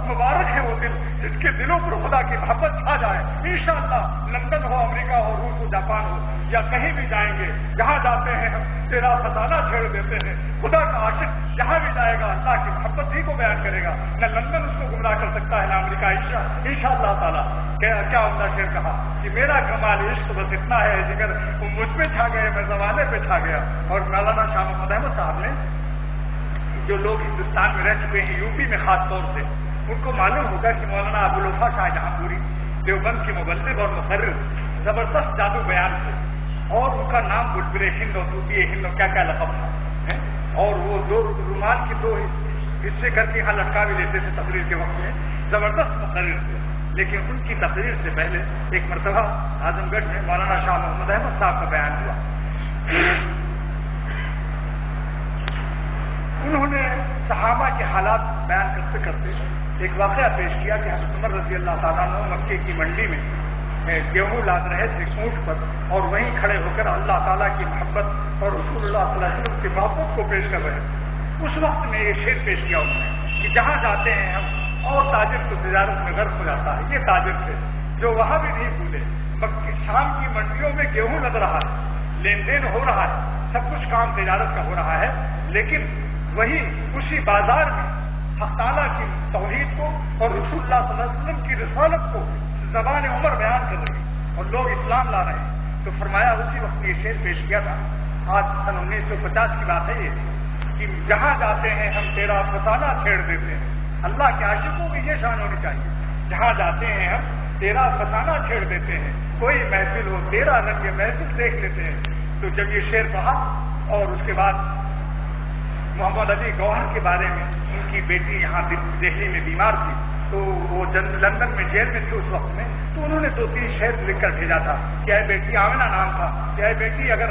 مبارک ہے وہ دل جس کے دلوں پر خدا کی محبت چھا جائے. انشاءاللہ لندن ہو، امریکہ ہو، روس ہو، جاپان ہو، یا کہیں بھی جائیں گے، جہاں جاتے ہیں ہم تیرا خزانہ چھیڑ دیتے ہیں. خدا کا عاشق جہاں بھی جائے گا اللہ کی محبت ہی کو بیان کرے گا. نہ لندن اس کو گمراہ کر سکتا ہے، نہ امریکہ. انشاءاللہ تعالیٰ کیا عمدہ شعر کہا کہ میرا کمال عشق بس اتنا ہے جگر وہ مجھ پہ چھا گئے، میں زمانے پہ چھا گیا. اور مولانا شاہ محمد احمد صاحب نے، جو لوگ ہندوستان میں رہ چکے ہیں، یو پی میں خاص طور سے، ان کو معلوم ہوگا کہ مولانا ابوالوفا شاہ جہاں پوری دیوبند کے مبلغ اور مقرر زبردست جادو بیان تھے، اور ان کا نام بلبل ہند اور طوطی ہند اور کیا کیا لقب تھا. اور وہ دو رومال کے دو حصے کر کے یہاں لٹکا بھی لیتے تھے تقریر کے وقت میں. زبردست مقرر تھے. لیکن ان کی تقریر سے پہلے ایک مرتبہ اعظم گڑھ میں مولانا شاہ محمد احمد صاحب کا بیان ہوا. انہوں نے صحابہ کے حالات بیان کرتے کرتے ایک واقعہ پیش کیا کہ حضرت عمر رضی اللہ تعالیٰ عنہ مکے کی منڈی میں گیہوں لاد رہے تھے اونٹ پر، اور وہیں کھڑے ہو کر اللہ تعالیٰ کی محبت اور رسول اللہ صلی اللہ علیہ وسلم کی محبت کو پیش کر رہے تھے. اس وقت میں یہ شعر پیش کیا انہوں نے کہ جہاں جاتے ہیں ہم اور تاجر تو تجارت میں غرق ہو جاتا ہے. یہ تاجر تھے جو وہاں بھی نہیں بھولے. شام کی منڈیوں میں گیہوں لگ رہا ہے، لین دین ہو رہا ہے، سب کچھ کام تجارت کا ہو رہا ہے، لیکن وہی اسی بازار میں حق تعالیٰ کی توحید کو اور رسول اللہ صلی اللہ علیہ وسلم کی رسالت کو زبان عمر بیان کر رہی اور لوگ اسلام لا رہے ہیں. تو فرمایا اسی وقت یہ شعر پیش کیا تھا. آج سن 1950 کی بات ہے یہ کہ جہاں جاتے ہیں ہم تیرا فسانہ چھیڑ دیتے ہیں. اللہ کے عاشقوں کی یہ شان ہونی چاہیے. جہاں جاتے ہیں ہم تیرا فسانہ چھیڑ دیتے ہیں. کوئی محفل ہو تیرا رنگ محفل دیکھ لیتے ہیں. تو جب یہ شعر پڑھا اور اس کے بعد محمد علی گوہر کے بارے میں، ان کی بیٹی یہاں دہلی میں بیمار تھی، تو وہ لندن میں جیل میں تھے اس وقت میں، تو انہوں نے 2-3 شعر لکھ کر بھیجا تھا کہ اے بیٹی، آمنہ نام تھا، کہ اے بیٹی اگر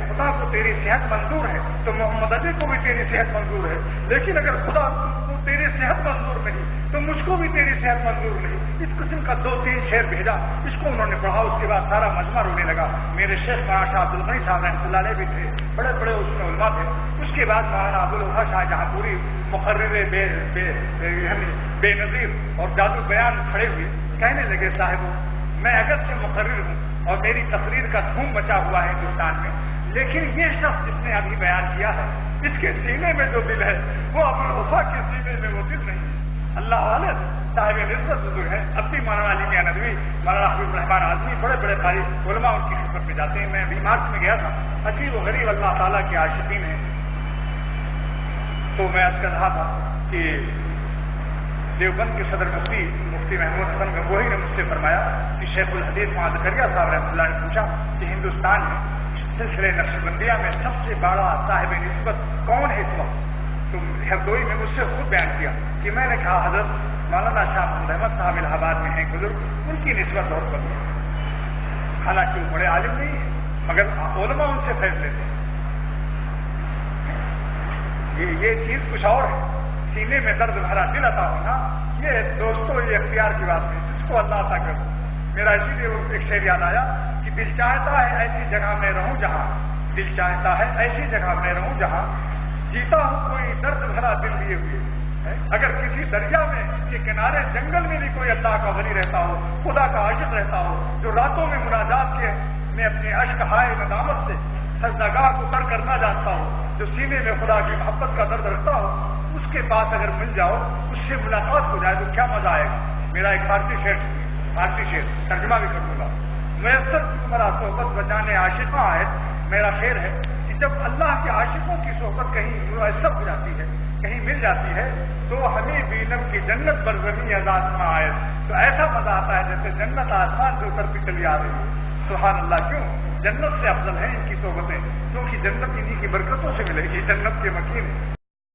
خدا کو تیری صحت منظور ہے تو محمد علی کو بھی تیری صحت منظور ہے، لیکن اگر خدا کو تیری صحت منظور نہیں تو مجھ کو بھی تیری صحت منظور نہیں. اس قسم کا 2-3 شعر بھیجا. اس کو انہوں نے پڑھا. اس کے بعد سارا مجمع رونے لگا. میرے شیخ مولانا شاہ عبدالغنی صاحب رحمۃ اللہ علیہ بھی تھے، بڑے بڑے اس میں علماء تھے. اس کے بعد مولانا ابوالوفا شاہ جہاں پوری مقرر بے نظیر اور جادو بیان کھڑے ہوئے کہنے لگے، صاحبوں میں اگر سے مقرر ہوں اور میری تقریر کا دھوم مچا ہوا ہے ہندوستان میں، لیکن یہ شخص جس نے ابھی بیان کیا ہے اس کے سینے میں جو دل ہے وہ ابوالوفا کے سینے میں وہ دل نہیں. اللہ والے صاحب نسبت بزرگ ہے. اب بھی مولانا علی میاں ندوی، مولانا حبیب الرحمان اعظمی، بڑے بڑے قاری علماء ان کی خدمت میں جاتے ہیں. میں ابھی مارچ میں گیا تھا. عجیب و غریب اللہ تعالیٰ کے عاشقین ہیں. تو میں عرض کر رہا تھا کہ دیوبند کے صدر مفتی محمود حسن گنگوہی نے مجھ سے فرمایا کہ شیخ الحدیث مولانا زکریا صاحب رحمۃ اللہ نے پوچھا کہ ہندوستان میں سلسلے نقشبندیہ میں سب سے بڑا صاحب نسبت کون ہے اس وقت؟ تو ہردوئی میں مجھ سے خود بیان کیا کہ میں نے کہا حضرت مولانا شاہ محمد احمد صاحب الہ آباد میں ہیں بزرگ، ان کی نسبت بہت بڑی ہے. حالانکہ وہ بڑے عالم نہیں ہیں مگر علماء ان سے فیض لیتے ہیں. یہ چیز کچھ اور ہے. سینے میں درد بھرا دل عطا ہونا، یہ دوستوں یہ اختیار کی بات ہے جس کو اللہ عطا کر. میرا اسی لیے ایک شعر یاد آیا کہ دل چاہتا ہے ایسی جگہ میں رہوں جہاں، دل چاہتا ہے ایسی جگہ میں رہوں جہاں جیتا ہوں کوئی درد بھرا دل لیے ہوئے. اگر کسی دریا میں کے کنارے جنگل میں بھی کوئی اللہ کا ولی رہتا ہو، خدا کا عاشق رہتا ہو، جو راتوں میں مناجات کے میں اپنے اشک ہائے ندامت سے سجدگاہ کو تر کرنا جانتا ہو، جو سینے میں خدا کی محبت کا درد رکھتا ہو، اس کے پاس اگر مل جاؤ، اس سے ملاقات ہو جائے تو کیا مزہ آئے گا. میرا ایک فارسی شعر ترجمہ بھی کر دوں گا. میسر مرا صحبت بچانے عاشقاں ہے. میرا شعر ہے کہ جب اللہ کے عاشقوں کی صحبت کہیں میسر ہو جاتی ہے، کہیں مل جاتی ہے، تو ہمیں بینم کی جنت پر زمین آزاد میں آئے تو ایسا مزہ آتا ہے جیسے جنت آسمان سے اتر کے چلی آ رہی ہے. سبحان اللہ. کیوں؟ جنت سے افضل ہے ان کی صحبتیں، کیونکہ جنت انہی کی برکتوں سے ملے گی. جنت کے مکین